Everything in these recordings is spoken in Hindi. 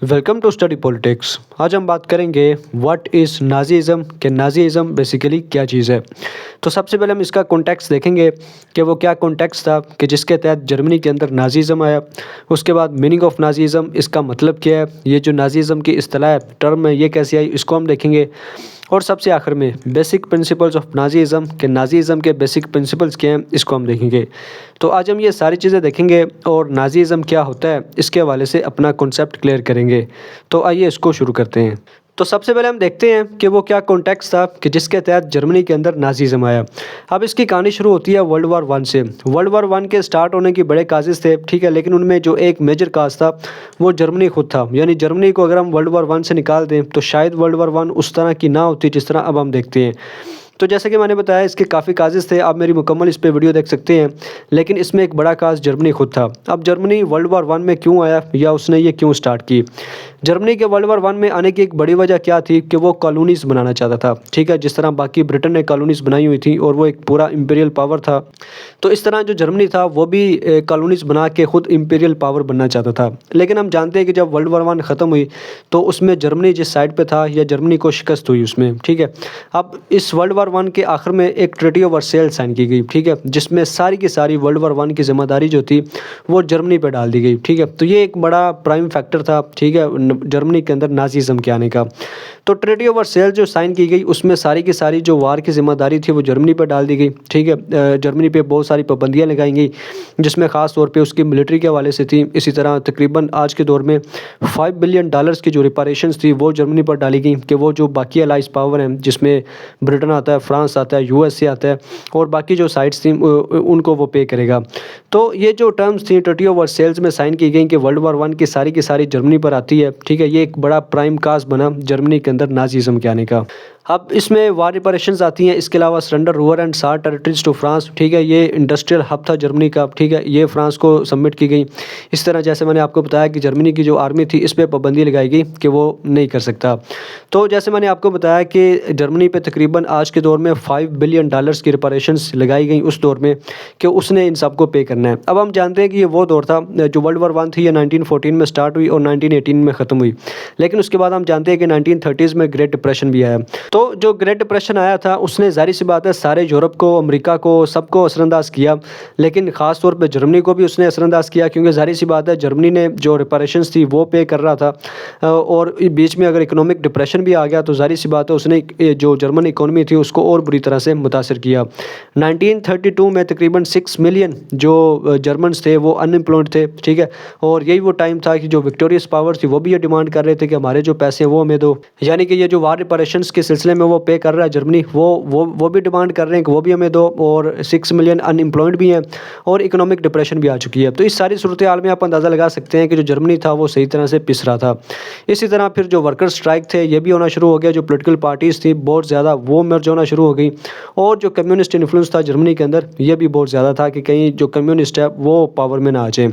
Welcome to study politics. आज हम बात करेंगे व्हाट इज़ नाज़ीज़म कि नाज़ीज़म बेसिकली क्या चीज़ है। तो सबसे पहले हम इसका कॉन्टेक्स्ट देखेंगे कि वो क्या कॉन्टेक्स्ट था कि जिसके तहत जर्मनी के अंदर नाज़ीज़म आया। उसके बाद मीनिंग ऑफ नाज़ीज़म, इसका मतलब क्या है, ये जो नाज़ीज़म की इस्तिलाह टर्म है ये कैसे आई, इसको हम देखेंगे। और सबसे आखिर में बेसिक प्रिंसिपल्स ऑफ नाज़ीज़म कि नाज़ीज़म के बेसिक प्रिंसिपल्स क्या हैं, इसको हम देखेंगे। तो आज हम ये सारी चीज़ें देखेंगे और नाज़ीज़म क्या होता है इसके हवाले से अपना कॉन्सेप्ट क्लियर करेंगे। तो आइए इसको शुरू करते हैं। तो सबसे पहले हम देखते हैं कि वो क्या कॉन्टेक्स्ट था कि जिसके तहत जर्मनी के अंदर नाज़ीज़म आया। अब इसकी कहानी शुरू होती है वर्ल्ड वार वन से। वर्ल्ड वार वन के स्टार्ट होने की बड़े काजेज़ थे, ठीक है, लेकिन उनमें जो एक मेजर काज था वो जर्मनी खुद था। यानी जर्मनी को अगर हम वर्ल्ड वार वन से निकाल दें तो शायद वर्ल्ड वार वन उस तरह की ना होती जिस तरह अब हम देखते हैं। तो जैसे कि मैंने बताया इसके काफ़ी काजेज़ थे, आप मेरी मुकम्मल इस पे वीडियो देख सकते हैं, लेकिन इसमें एक बड़ा काज जर्मनी खुद था। अब जर्मनी वर्ल्ड वार वन में क्यों आया या उसने ये क्यों स्टार्ट की। जर्मनी के वर्ल्ड वार वन में आने की एक बड़ी वजह क्या थी कि वो कॉलोनीज़ बनाना चाहता था, ठीक है, जिस तरह बाकी ब्रिटेन ने कॉलोनीज़ बनाई हुई थी और वो एक पूरा इंपीरियल पावर था। तो इस तरह जो जर्मनी था वो भी कॉलोनीज़ बना के ख़ुद इंपीरियल पावर बनना चाहता था। लेकिन हम जानते हैं कि जब वर्ल्ड वार वन ख़त्म हुई तो उसमें जर्मनी जिस साइड पर था या जर्मनी को शिकस्त हुई उसमें, ठीक है। अब इस वर्ल्ड वार वन के आखिर में एक ट्रीटी ऑफ वर्सेल्स साइन की गई, ठीक है, जिसमें सारी की सारी वर्ल्ड वार वन की जिम्मेदारी जो थी वो जर्मनी पर डाल दी गई, ठीक है। तो ये एक बड़ा प्राइम फैक्टर था, ठीक है, जर्मनी के अंदर नाज़ीज़म के आने का। तो ट्रीटी ऑफ वर्सेल्स जो साइन की गई उसमें सारी की सारी जो वार की जिम्मेदारी थी वो जर्मनी पर डाल दी गई, ठीक है। जर्मनी पे बहुत सारी पाबंदियाँ लगाई गई जिसमें ख़ास तौर पे उसकी मिलिट्री के हवाले से थी। इसी तरह तकरीबन आज के दौर में $5 बिलियन की जो रिपारेशंस थी वो जर्मनी पर डाली गई कि वो जो बाकी अलाइज पावर हैं जिसमें ब्रिटेन आता है, फ्रांस आता है, यूएसए आता है और बाकी जो साइड्स थी उनको वो पे करेगा। तो ये जो टर्म्स थी ट्रीटी ऑफ वर्सेल्स में साइन की गई कि वर्ल्ड वार वन की सारी जर्मनी पर आती है, ठीक है। ये एक बड़ा प्राइम काज बना जर्मनी के अंदर नाज़ीज़म के आने का। अब इसमें वार रिपरेशंस आती हैं, इसके अलावा surrender Ruhr and Saar territories to France, ठीक है, ये इंडस्ट्रियल हब था जर्मनी का, ठीक है, ये फ्रांस को सबमिट की गई। इस तरह जैसे मैंने आपको बताया कि जर्मनी की जो आर्मी थी इस पर पाबंदी लगाई गई कि वो नहीं कर सकता। तो जैसे मैंने आपको बताया कि जर्मनी पे तकरीबन आज के दौर में $5 बिलियन की रिपरेशंस लगाई गई उस दौर में कि उसने इन सबको पे करना है। अब हम जानते हैं कि ये वो दौर था जो वर्ल्ड वार वन थी, ये 1914 में स्टार्ट हुई और 1918 में ख़त्म हुई। लेकिन उसके बाद हम जानते हैं कि 1930s में ग्रेट डिप्रेशन भी आया। तो जो ग्रेट डिप्रेशन आया था उसने ज़ाहिर सी बात है सारे यूरोप को, अमेरिका को, सबको असरअंदाज किया, लेकिन ख़ास तौर पे जर्मनी को भी उसने असरअंदाज किया क्योंकि ज़ाहिर सी बात है जर्मनी ने जो रिपरेशंस थी वो पे कर रहा था और बीच में अगर इकोनॉमिक डिप्रेशन भी आ गया तो ज़ाहिर सी बात है उसने जो जर्मन इकोनॉमी थी उसको और बुरी तरह से मुतासर किया। 1932 में तकरीबन 6 मिलियन जो जर्मन्स थे वो अनएम्प्लॉयड थे, ठीक है, और यही वो टाइम था कि जो विक्टोरियस पावर थी वो भी ये डिमांड कर रहे थे कि हमारे जो पैसे हैं वो हमें दो। यानी कि ये जो वार रिपरेशंस के सिलसिले में वो पे कर रहा है जर्मनी, वो भी डिमांड कर रहे हैं कि वो भी हमें दो, और 6 मिलियन अनएम्प्लॉयड भी हैं और इकोनॉमिक डिप्रेशन भी आ चुकी है। तो इस सारी सूरत हाल में आप अंदाज़ा लगा सकते हैं कि जो जर्मनी था वो सही तरह से पिस रहा था। इसी तरह फिर जो वर्कर स्ट्राइक थे ये भी होना शुरू हो गया, जो पोलिटिकल पार्टीज़ थी बहुत ज़्यादा वो मर्ज होना शुरू हो गई और जो कम्युनिस्ट इन्फ्लुएंस था जर्मनी के अंदर ये भी बहुत ज़्यादा था कि कहीं जो कम्युनिस्ट है वो पावर में ना आ जाए।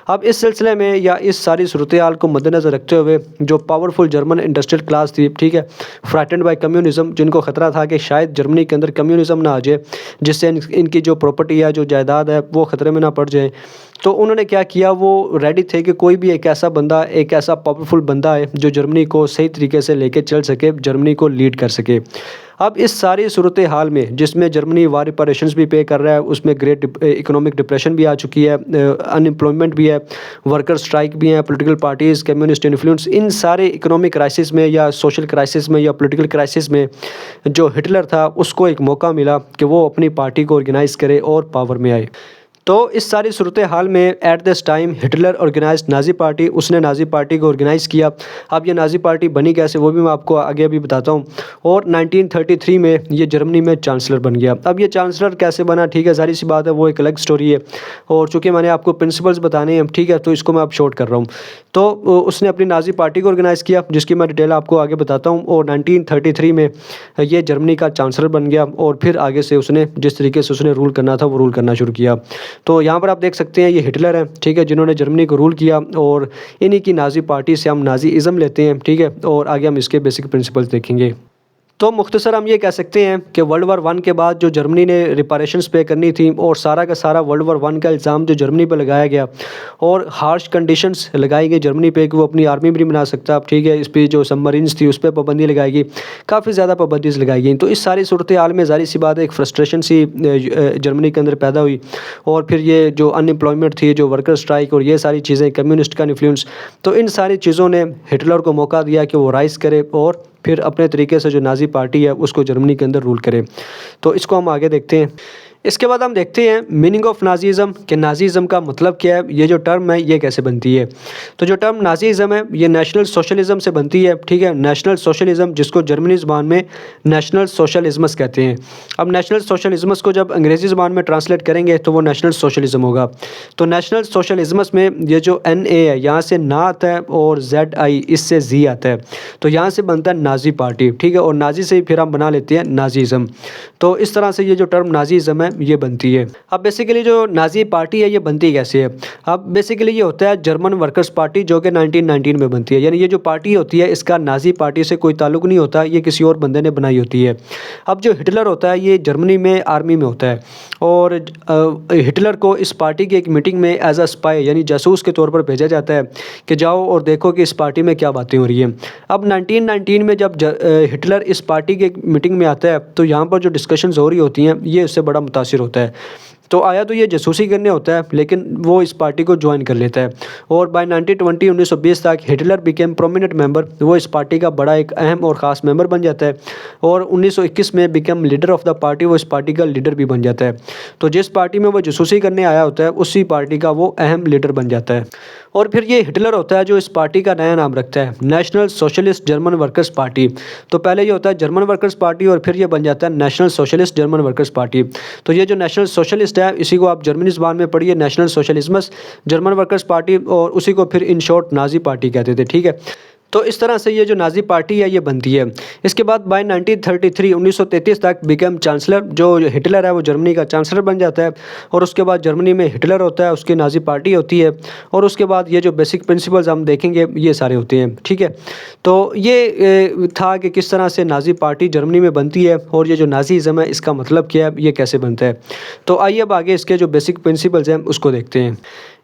अब इस सिलसिले में या इस सारी सूरत हाल को मद्देनज़र रखते हुए जो पावरफुल जर्मन इंडस्ट्रियल क्लास थी, ठीक है, फ्राइटेंड बाय कम्युनिज्म, जिनको ख़तरा था कि शायद जर्मनी के अंदर कम्युनिज्म ना आ जाए जिससे इनकी जो प्रॉपर्टी है, जो जायदाद है वो ख़तरे में ना पड़ जाए। तो उन्होंने क्या किया, वो रेडी थे कि कोई भी एक ऐसा बंदा, एक ऐसा पावरफुल बंदा है जो जर्मनी को सही तरीके से लेके चल सके, जर्मनी को लीड कर सके। अब इस सारी सूरत हाल में जिसमें जर्मनी वार रिपरेशंस भी पे कर रहा है, उसमें ग्रेट इकोनॉमिक डिप्रेशन भी आ चुकी है, अनएम्प्लॉयमेंट भी है, वर्कर स्ट्राइक भी हैं, पॉलिटिकल पार्टीज़, कम्युनिस्ट इन्फ्लुएंस, इन सारे इकोनॉमिक क्राइसिस में या सोशल क्राइसिस में या पॉलिटिकल क्राइसिस में जो हिटलर था उसको एक मौका मिला कि वो अपनी पार्टी को ऑर्गेनाइज़ करे और पावर में आए। तो इस सारी सूरत हाल में at this time Hitler organise Nazi party, उसने नाज़ी पार्टी को ऑर्गेनाइज़ किया। अब ये नाज़ी पार्टी बनी कैसे वो भी मैं आपको आगे अभी बताता हूँ। और 1933 में ये जर्मनी में चांसलर बन गया। अब ये चांसलर कैसे बना, ठीक है, सारी सी बात है, वो एक अलग स्टोरी है और चूँकि मैंने आपको प्रिंसिपल्स बताने हैं, ठीक है, तो इसको मैं अब शॉर्ट कर रहा हूँ। तो उसने अपनी नाज़ी पार्टी को ऑर्गेनाइज़ किया जिसकी मैं डिटेल आपको आगे बताता हूँ और 1933 में ये जर्मनी का चांसलर बन गया और फिर आगे से उसने जिस तरीके से उसने रूल करना था वो रूल करना शुरू किया। तो यहाँ पर आप देख सकते हैं ये हिटलर है, ठीक है, जिन्होंने जर्मनी को रूल किया और इन्हीं की नाज़ी पार्टी से हम नाज़ीइज़म लेते हैं, ठीक है, और आगे हम इसके बेसिक प्रिंसिपल्स देखेंगे। तो मुख्तसर हम ये कह सकते हैं कि वर्ल्ड वार वन के बाद जो जर्मनी ने रिपारेशंस पे करनी थी और सारा का सारा वर्ल्ड वार वन का इल्ज़ाम जो जर्मनी पे लगाया गया और हार्श कंडीशंस लगाई गई जर्मनी पे कि वो अपनी आर्मी भी नहीं बना सकता। अब ठीक है, इस पर जो सबमरीन्स थी उस पर पाबंदी लगाई गई, काफ़ी ज़्यादा पाबंदीज़ लगाई गई। तो इस सारी सूरत हाल में ज़ाहिर सी बात है एक फ्रस्ट्रेशन सी जर्मनी के अंदर पैदा हुई और फिर ये जो अनएम्प्लॉयमेंट थी, जो वर्कर स्ट्राइक और ये सारी चीज़ें, कम्युनिस्ट का इन्फ्लुएंस, तो इन सारी चीज़ों ने हिटलर को मौका दिया कि वो राइज़ करे और फिर अपने तरीके से जो नाज़ी पार्टी है उसको जर्मनी के अंदर रूल करे। तो इसको हम आगे देखते हैं। इसके बाद हम देखते हैं मीनिंग ऑफ नाज़ीज़म कि नाज़ीज़म का मतलब क्या है, ये जो टर्म है ये कैसे बनती है। तो जो टर्म नाज़ीज़म है ये नेशनल सोशलिज़म से बनती है, ठीक है। नेशनल सोशलिज़म जिसको जर्मनी ज़बान में नेशनल सोशलिज़्मस कहते हैं। अब नेशनल सोशलिज़्मस को जब अंग्रेज़ी ज़बान में ट्रांसलेट करेंगे तो वो नेशनल सोशलिज़म होगा। तो नेशनल सोशलिज़मस में ये जो NA है यहाँ से ना आता है और ZI इससे Z आता है, तो यहाँ से बनता है नाज़ी पार्टी, ठीक है। और नाज़ी से ही फिर हम बना लेते हैं नाज़ीज़म। तो इस तरह से ये जो टर्म नाज़ीज़म है ये बनती है। अब बेसिकली जो नाज़ी पार्टी है ये बनती कैसे है। अब बेसिकली ये होता है जर्मन वर्कर्स पार्टी जो कि 1919 में बनती है। यानी ये जो पार्टी होती है इसका नाज़ी पार्टी से कोई ताल्लुक़ नहीं होता, ये किसी और बंदे ने बनाई होती है। अब जो हिटलर होता है ये जर्मनी में आर्मी में होता है और हिटलर को इस पार्टी की एक मीटिंग में एज अ स्पाई यानी जासूस के तौर पर भेजा जाता है कि जाओ और देखो कि इस पार्टी में क्या बातें हो रही हैं। अब 1919 में जब हिटलर इस पार्टी के मीटिंग में आता है तो यहाँ पर जो डिस्कशंस हो रही होती हैं ये उससे बड़ा मुतासिर होता है। तो आया तो ये जासूसी करने होता है लेकिन वो इस पार्टी को ज्वाइन कर लेता है और बाय 1920 तक हिटलर बिकेम प्रोमिनेंट मेंबर, वो इस पार्टी का बड़ा एक अहम और ख़ास मेंबर बन जाता है और 1921 में became leader of the party, वो इस पार्टी का लीडर भी बन जाता है। तो जिस पार्टी में वो जासूसी करने आया होता है उसी पार्टी का वो अहम लीडर बन जाता है। और फिर ये हिटलर होता है जो इस पार्टी का नया नाम रखता है national socialist German workers party. तो पहले ये होता है जर्मन वर्कर्स पार्टी और फिर ये बन जाता है national socialist German workers party. तो ये जो नेशनल सोशलिस्ट है इसी को आप जर्मनी ज़बान में पढ़िए नेशनल सोशलिज्मस जर्मन वर्कर्स पार्टी, और उसी को फिर इन शॉर्ट नाज़ी पार्टी कहते थे, ठीक है। तो इस तरह से ये जो नाज़ी पार्टी है ये बनती है। इसके बाद बाय 1933 तक बिकम चांसलर, जो हिटलर है वो जर्मनी का चांसलर बन जाता है और उसके बाद जर्मनी में हिटलर होता है, उसकी नाज़ी पार्टी होती है और उसके बाद ये जो बेसिक प्रिंसिपल्स हम देखेंगे ये सारे होते हैं, ठीक है। तो ये था कि किस तरह से नाज़ी पार्टी जर्मनी में बनती है और ये जो नाज़ीज़म है इसका मतलब क्या है, ये कैसे बनता है। तो आइए अब आगे इसके जो बेसिक प्रिंसिपल्स हैं उसको देखते हैं।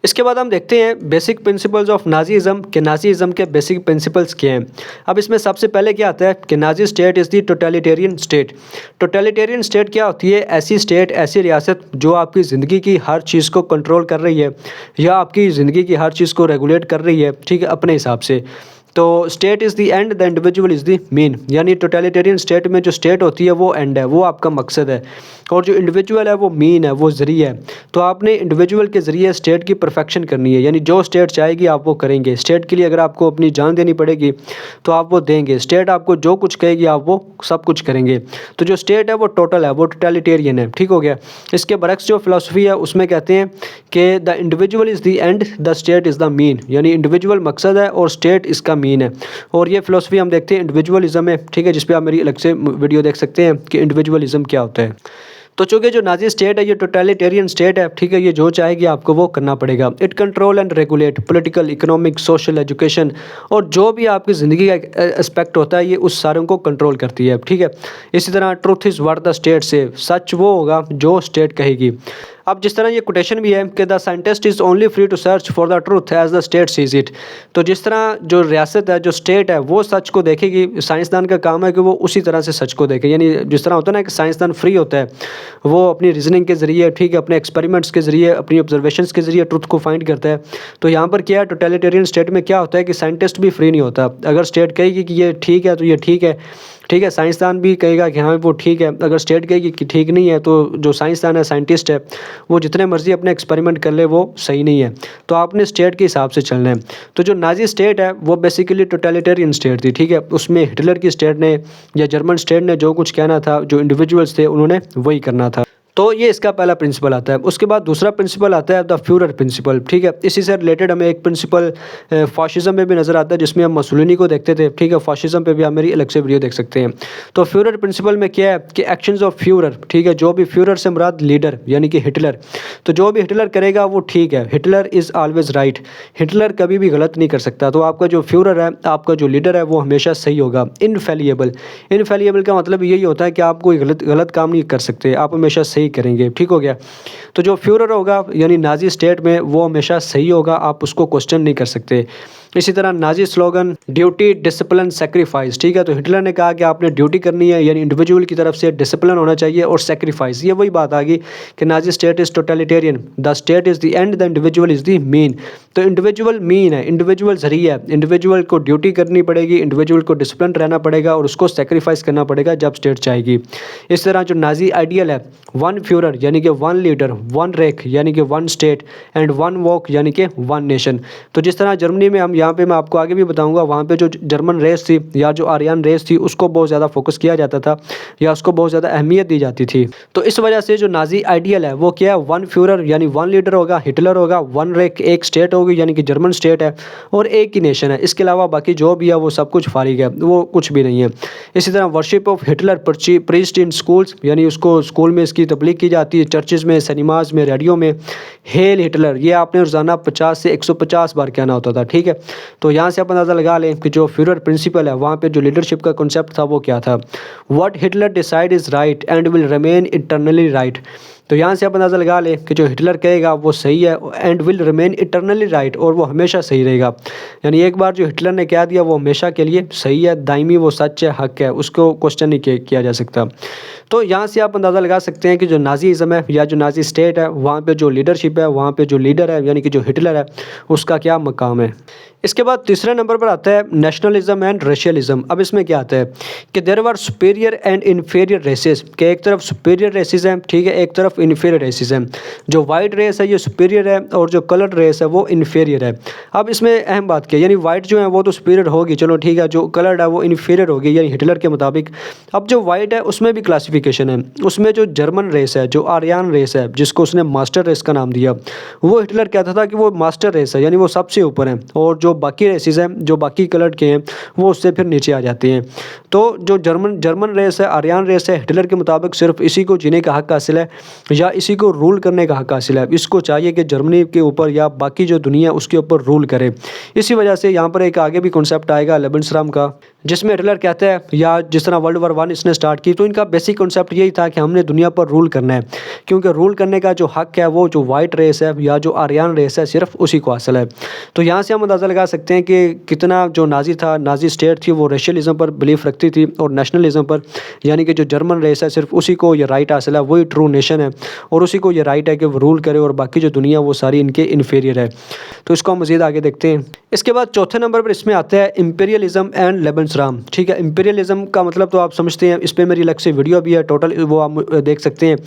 इसके बाद हम देखते हैं बेसिक प्रिंसिपल्स ऑफ नाज़ीज़म कि नाज़ीज़म के बेसिक प्रिंसिपल्स क्या हैं। अब इसमें सबसे पहले क्या आता है कि Nazi state is the totalitarian state. Totalitarian state क्या होती है, ऐसी स्टेट, ऐसी रियासत जो आपकी ज़िंदगी की हर चीज़ को कंट्रोल कर रही है या आपकी ज़िंदगी की हर चीज़ को रेगुलेट कर रही है, ठीक है, अपने हिसाब से। तो state is the and, the individual is the mean. यानी टोटलिटेरियन स्टेट में जो स्टेट होती है वो एंड है, वो आपका मकसद है और जो इंडिविजुअल है वो मीन है, वो ज़रिया है। तो आपने इंडिविजुअल के ज़रिए स्टेट की परफेक्शन करनी है, यानी जो स्टेट चाहेगी आप वो करेंगे। स्टेट के लिए अगर आपको अपनी जान देनी पड़ेगी तो आप वो देंगे। स्टेट आपको जो कुछ कहेगी आप वो सब कुछ करेंगे। तो जो स्टेट है वो टोटल है, वो टोटलिटेरियन है, ठीक हो गया। इसके बरक्स जो फिलॉसफी है उसमें कहते हैं कि the individual is the end, the state is the mean. यानी इंडिविजुअल मकसद है और स्टेट इसका मीन है। और ये फिलॉसफी हम देखते हैं इंडिविजुअलिज्म है, ठीक है, जिस पे आप मेरी अलग से वीडियो देख सकते हैं कि इंडिविजुअलिज्म क्या होता है। तो चूँकि जो नाज़ी स्टेट है ये टोटलिटेरियन स्टेट है, ठीक है, ये जो चाहेगी आपको वो करना पड़ेगा। It control and regulate political, economic, social, education और जो भी आपकी ज़िंदगी का एस्पेक्ट होता है ये उस सारों को कंट्रोल करती है, ठीक है। इसी तरह truth is what the state से, सच वो होगा जो स्टेट कहेगी। अब जिस तरह ये कोटेशन भी है कि the scientist is only free to search for the truth as the state sees it. तो जिस तरह जो रियासत है, जो स्टेट है, वो सच को देखेगी, साइंसदान का काम है कि वो उसी तरह से सच को देखे। यानी जिस तरह होता है ना कि साइंसदान फ्री होता है, वो अपनी रीजनिंग के ज़रिए, ठीक है, अपने एक्सपेरिमेंट्स के ज़रिए, अपनी ऑब्जर्वेशंस के ज़रिए ट्रुथ को फाइंड करता है। तो यहाँ पर क्या है, टोटलिटेरियन स्टेट में क्या होता है कि साइंटिस्ट भी फ्री नहीं होता। अगर स्टेट कहेगी कि ये ठीक है तो ये ठीक है, ठीक है, साइंसदान भी कहेगा कि हाँ वो ठीक है। अगर स्टेट कहेगी कि ठीक नहीं है तो जो साइंसदान है, साइंटिस्ट है, वो जितने मर्जी अपने एक्सपेरिमेंट कर ले वो सही नहीं है। तो आपने स्टेट के हिसाब से चलना है। तो जो नाज़ी स्टेट है वो बेसिकली टोटलिटेरियन स्टेट थी, ठीक है। उसमें हिटलर की स्टेट ने या जर्मन स्टेट ने जो कुछ कहना था, जो इंडिविजुअल्स थे उन्होंने वही करना था। तो ये इसका पहला प्रिंसिपल आता है। उसके बाद दूसरा प्रिंसिपल आता है द फ्यूरर प्रिंसिपल, ठीक है। इसी से रिलेटेड हमें एक प्रिंसिपल फाशिज्म में भी नज़र आता है, जिसमें हम मुसोलिनी को देखते थे, ठीक है। फाशिज्म पे भी आप मेरी अलग से वीडियो देख सकते हैं। तो फ्यूरर प्रिंसिपल में क्या है कि एक्शंस ऑफ फ्यूरर, ठीक है, जो भी फ्यूरर से मुराद लीडर यानी कि हिटलर, तो जो भी हिटलर करेगा वो ठीक है, Hitler is always right, Hitler कभी भी गलत नहीं कर सकता। तो आपका जो फ्यूरर है, आपका जो लीडर है, वो हमेशा सही होगा। इनफेलिएबल, इनफेलिएबल का मतलब यही होता है कि आप कोई गलत काम नहीं कर सकते, आप हमेशा सही करेंगे, ठीक हो गया। तो जो फ्यूरर होगा यानी नाजी स्टेट में, वो हमेशा सही होगा, आप उसको क्वेश्चन नहीं कर सकते। इसी तरह Nazi slogan duty discipline sacrifice, ठीक है। तो हिटलर ने कहा कि आपने ड्यूटी करनी है, यानी इंडिविजुअल की तरफ से डिसिप्लिन होना चाहिए और सेक्रीफाइस, ये वही बात आ गई कि Nazi state is totalitarian, the state is the end, the individual is the mean. तो इंडिविजुअल मीन है, इंडिविजुअल जरिया है, इंडिविजुअल को ड्यूटी करनी पड़ेगी, इंडिविजुअल को डिसिप्लिन रहना पड़ेगा और उसको सेक्रीफाइस करना पड़ेगा जब स्टेट चाहेगी। इस तरह जो नाजी आइडियल है, वन फ्यूरर यानी कि वन लीडर, वन रेख यानी कि one state and one walk यानी कि वन नेशन। तो जिस तरह जर्मनी में, हम यहाँ पे मैं आपको आगे भी बताऊंगा, वहाँ पे जो जर्मन रेस थी या जो आर्यन रेस थी उसको बहुत ज़्यादा फोकस किया जाता था या उसको बहुत ज़्यादा अहमियत दी जाती थी। तो इस वजह से जो नाजी आइडियल है वो क्या है, वन फ्यूरर यानी वन लीडर होगा, हिटलर होगा, वन रेख एक स्टेट होगी यानी कि जर्मन स्टेट है और एक ही नेशन है। इसके अलावा बाकी जो भी है वो सब कुछ फारिग है, वो कुछ भी नहीं है। इसी तरह worship of Hitler preached in schools, यानी उसको स्कूल में इसकी तबलीग की जाती है, चर्चेज़ में, सिनेमाज में, रेडियो में। हेल हिटलर, ये आपने रोज़ाना 50 से 150 बार कहना होता था, ठीक है। तो यहाँ से आप अंदाज़ा लगा लें कि जो फ्यूरर प्रिंसिपल है वहाँ पे जो लीडरशिप का कॉन्सेप्ट था वो क्या था। What Hitler decide is right and will remain eternally right. तो यहाँ से आप अंदाज़ा लगा लें कि जो हिटलर कहेगा वो सही है and will remain eternally right, और वो हमेशा सही रहेगा। यानी एक बार जो हिटलर ने कह दिया वो हमेशा के लिए सही है, दायमी वो सच है, हक है, उसको क्वेश्चन नहीं किया जा सकता। तो यहाँ से आप अंदाज़ा लगा सकते हैं कि जो नाजीज़म है या जो नाजी स्टेट है, वहाँ पे जो लीडरशिप है, वहाँ पे जो लीडर है यानी कि जो हिटलर है, उसका क्या मकाम है। इसके बाद तीसरे नंबर पर आता है नेशनलिज्म एंड रेशियलिज्म। अब इसमें क्या आता है कि there were superior and inferior races, के एक तरफ सुपीरियर रेसेस हैं, ठीक है, एक तरफ इन्फीरियर रेसेस हैं। जो वाइट रेस है ये सुपीरियर है और जो कलर्ड रेस है वो इन्फीरियर है। अब इसमें अहम बात क्या है, यानी वाइट जो है वो तो सुपीरियर होगी, चलो ठीक है, जो कलर्ड है वो इन्फीरियर होगी यानी हिटलर के मुताबिक। अब जो वाइट है उसमें भी क्लासिफिकेशन है, उसमें जो जर्मन रेस है, जो आर्यन रेस है, जिसको उसने मास्टर रेस का नाम दिया, वो हिटलर कहता था कि वो मास्टर रेस है यानी वो सबसे ऊपर है, और जो बाकी रेसेस हैं, जो बाकी कलर्ड के हैं, वो उससे फिर नीचे आ जाते हैं। तो जो जर्मन रेस है, आर्यन रेस है, हिटलर के मुताबिक सिर्फ इसी को जीने का हक हासिल है या इसी को रूल करने का हक हासिल है। इसको चाहिए कि जर्मनी के ऊपर या बाकी जो दुनिया उसके ऊपर रूल करे। इसी वजह से यहाँ पर एक आगे भी कॉन्सेप्ट आएगा लेबेनसराम का, जिसमें हिटलर कहते हैं, या जिस तरह वर्ल्ड वॉर 1 इसने स्टार्ट की, तो इनका बेसिक कॉन्सेप्ट यही था कि हमने दुनिया पर रूल करना है, क्योंकि रूल करने का जो हक है वो जो वाइट रेस है या जो आर्यन रेस है सिर्फ उसी को हासिल है। तो यहाँ से हम अंदाज़ा लगा सकते हैं कि कितना जो नाजी था, नाजी स्टेट थी, वो रेशियलिज्म पर बिलीफ रखती थी और नेशनलिज्म पर, यानी कि जो जर्मन रेस है सिर्फ उसी को ये राइट हासिल है, वही ट्रू नेशन है और उसी को ये राइट है कि वो रूल करे और बाकी जो दुनिया वो सारी इनके इन्फीरियर है। तो इसको हम मज़ीद आगे देखते हैं। इसके बाद चौथे नंबर पर इसमें आता है इंपीरियलिज्म एंड लेबेनसराम, ठीक है। इंपीरियलिज्म का मतलब तो आप समझते हैं, इस पर मेरी अलग से वीडियो भी है टोटल, वो आप देख सकते हैं।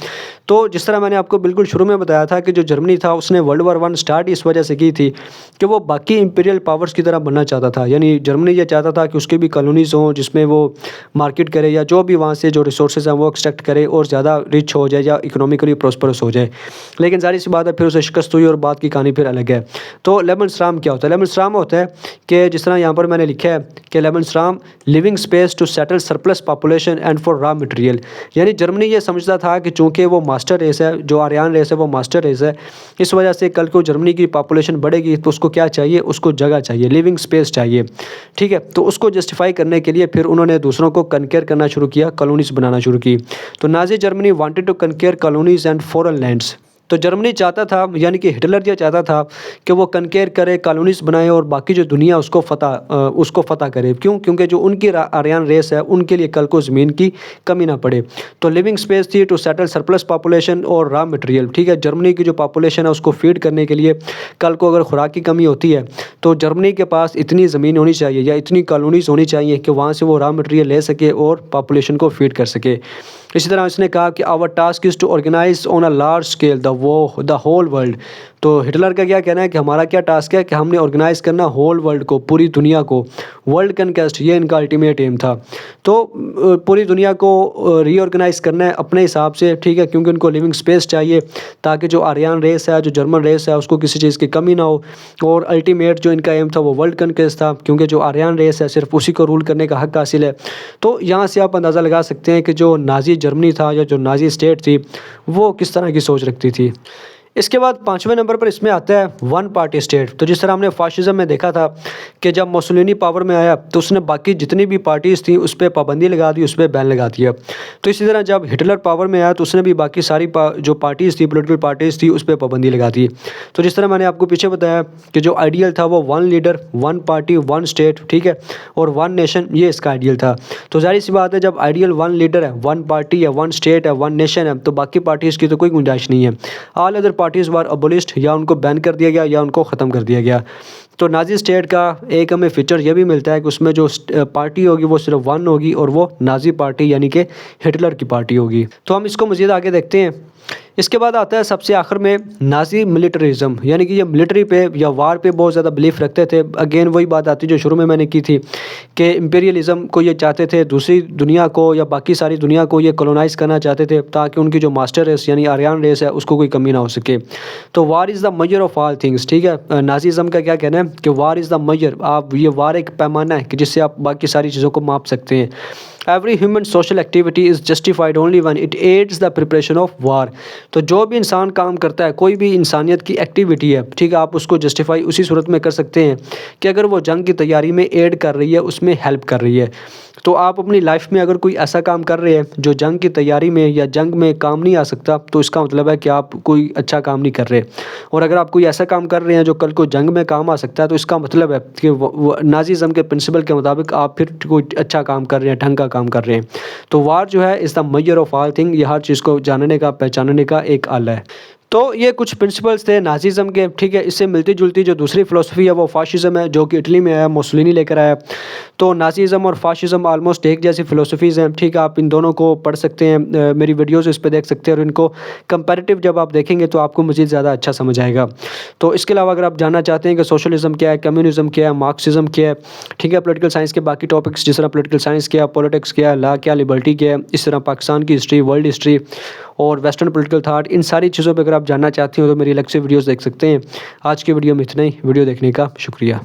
तो जिस तरह मैंने आपको बिल्कुल शुरू में बताया था कि जो जर्मनी था उसने वर्ल्ड वॉर 1 स्टार्ट इस वजह से की थी कि वो बाकी इंपीरियल पावर्स की तरह बनना चाहता था। यानी जर्मनी ये चाहता था कि उसके भी कॉलोनीज़ हों जिसमें वो मार्केट करे या जो भी वहाँ से जो रिसोर्सेज हैं वो एक्सट्रैक्ट करे और ज़्यादा रिच हो जाए या इकोनॉमिकली प्रॉस्परस हो जाए। लेकिन जाहिर सी बात है फिर उसे शिकस्त हुई और बात की कहानी फिर अलग है। तो लेबेनसराम क्या होता है? लेबेनसराम होता है कि जिस तरह यहाँ पर मैंने लिखा है कि Lebensraum living space to settle surplus population and for raw material. यानी जर्मनी ये समझता था कि चूँकि वो मास्टर रेस है, जो आर्यन रेस है वो मास्टर रेस है, इस वजह से कल को जर्मनी की पॉपुलेशन बढ़ेगी तो उसको क्या चाहिए, उसको जगह चाहिए, लिविंग स्पेस चाहिए, ठीक है। तो उसको जस्टिफाई करने के लिए फिर उन्होंने दूसरों को कनकेयर करना शुरू किया, कॉलोनीज बनाना शुरू की। तो Nazi Germany wanted to conquer colonies and foreign lands. तो जर्मनी चाहता था, यानी कि हिटलर ये चाहता था कि वो कनकेयर करे, कॉलोनीज बनाए और बाकी जो दुनिया उसको फतह करे। क्यों? क्योंकि जो उनकी आर्यन रेस है उनके लिए कल को ज़मीन की कमी ना पड़े। तो लिविंग स्पेस थी टू सेटल सरप्लस पॉपुलेशन और रॉ मटेरियल, ठीक है। जर्मनी की जो पॉपुलेशन है उसको फीड करने के लिए कल को अगर खुराक की कमी होती है तो जर्मनी के पास इतनी ज़मीन होनी चाहिए या इतनी कॉलोनीज होनी चाहिए कि वहाँ से वो रॉ मटेरियल ले सके और पॉपुलेशन को फीड कर सके। इसी तरह इसने कहा कि our task is to organise on a large scale the whole world. तो हिटलर का क्या कहना है कि हमारा क्या टास्क है कि हमने ऑर्गेनाइज़ करना होल वर्ल्ड को, पूरी दुनिया को, वर्ल्ड कनकेस्ट, ये इनका अल्टीमेट एम था। तो पूरी दुनिया को रीऑर्गेनाइज़ करना है अपने हिसाब से, ठीक है, क्योंकि उनको लिविंग स्पेस चाहिए ताकि जो आर्यन रेस है, जो जर्मन रेस है, उसको किसी चीज़ की कमी ना हो। और अल्टीमेट जो इनका एम था वो वर्ल्ड कनकेस्ट था, क्योंकि जो आर्यन रेस है सिर्फ उसी को रूल करने का हक हासिल है। तो यहाँ से आप अंदाज़ा लगा सकते हैं कि जो नाज़ी जर्मनी था या जो नाज़ी स्टेट थी वो किस तरह की सोच रखती थी। इसके बाद 5वें नंबर पर इसमें आता है वन पार्टी स्टेट। तो जिस तरह हमने फाशिज़म में देखा था कि जब मुसोलिनी पावर में आया तो उसने बाकी जितनी भी पार्टीज़ थी उस पर पाबंदी लगा दी, उस पर बैन लगा दिया। तो इसी तरह जब हिटलर पावर में आया तो उसने भी बाकी सारी जो पार्टीज़ थी, पॉलिटिकल पार्टीज़ थी, उस पर पाबंदी लगा दी। तो जिस तरह मैंने आपको पीछे बताया कि जो आइडियल था वो one leader, one party, one state, ठीक है, और वन नेशन, ये इसका आइडियल था। तो जाहिर सी बात है जब आइडियल वन लीडर है, वन पार्टी है, वन स्टेट है, वन नेशन है, तो बाकी पार्टीज़ की तो कोई गुंजाइश नहीं है। ऑल अदर पार्टीज़ वर अबोलिश्ड, या उनको बैन कर दिया गया या उनको ख़त्म कर दिया गया। तो नाज़ी स्टेट का एक हमें फीचर ये भी मिलता है कि उसमें जो पार्टी होगी वो सिर्फ वन होगी और वो नाज़ी पार्टी यानी कि हिटलर की पार्टी होगी। तो हम इसको मज़ीद आगे देखते हैं। इसके बाद आता है सबसे आखिर में नाज़ी मिलिटरिज़म, यानी कि ये मिलिट्री पे या वार पे बहुत ज़्यादा बिलीफ रखते थे। अगेन वही बात आती है जो शुरू में मैंने की थी कि इम्पीरियलिज़म को ये चाहते थे, दूसरी दुनिया को या बाकी सारी दुनिया को ये कॉलोनाइज़ करना चाहते थे ताकि उनकी जो मास्टर रेस यानी आर्यन रेस है उसको कोई कमी ना हो सके। तो war is the measure of all things, ठीक है। नाज़िज़म का क्या कहना है कि वार इज़ द मेजर, आप ये वार एक पैमाना है कि जिससे आप बाकी सारी चीज़ों को माप सकते हैं। Every human social activity is justified only one it adds the preparation of war. तो जो भी इंसान काम करता है, कोई भी इंसानियत की एक्टिविटी है, ठीक है, आप उसको जस्टिफाई उसी सूरत में कर सकते हैं कि अगर वो जंग की तैयारी में एड कर रही है, उसमें हेल्प कर रही है। तो आप अपनी लाइफ में अगर कोई ऐसा काम कर रहे हैं जो जंग की तैयारी में या जंग में काम नहीं आ सकता, तो इसका मतलब है कि आप कोई अच्छा काम नहीं कर रहे। और अगर आप कोई ऐसा काम कर रहे हैं जो कल को जंग में काम आ सकता है, तो इसका मतलब है कि नाज़िज़म के प्रिंसिपल के मुताबिक आप फिर कोई अच्छा काम कर रहे हैं, ढंग का काम कर रहे हैं। तो वार जो है is the measure of all thing, ये हर चीज़ को जानने का, पहचानने का एक आला है। तो ये कुछ प्रिंसिपल्स थे नाज़िज़म के, ठीक है। इससे मिलती जुलती जो दूसरी फ़िलासफ़ी है वो फ़ाशिज़म है, जो कि इटली में आया, मुसोलिनी लेकर आया। तो नाज़िज़म और फ़ाशिज़म ऑलमोस्ट एक जैसी फ़िलासफ़ीज़ हैं, ठीक है। आप इन दोनों को पढ़ सकते हैं, मेरी वीडियोज़ इस पे देख सकते हैं और इनको कंपैरेटिव जब आप देखेंगे तो आपको मज़ीद ज़्यादा अच्छा समझ आएगा। तो इसके अलावा अगर आप जानना चाहते हैं कि सोशलिज़म क्या है, कम्युनिज़म क्या है, मार्क्सिज़म क्या है, ठीक है, पॉलिटिकल साइंस के बाकी टॉपिक्स जिस तरह पॉलिटिकल साइंस क्या है, पॉलिटिक्स क्या है, लॉ क्या, लिबर्टी क्या है, इस तरह पाकिस्तान की हिस्ट्री, वर्ल्ड हिस्ट्री और वेस्टर्न पॉलिटिकल थाट, इन सारी चीज़ों पर अगर आप जानना चाहते हो तो मेरी अलग से वीडियोज़ देख सकते हैं। आज की वीडियो में इतना ही। वीडियो देखने का शुक्रिया।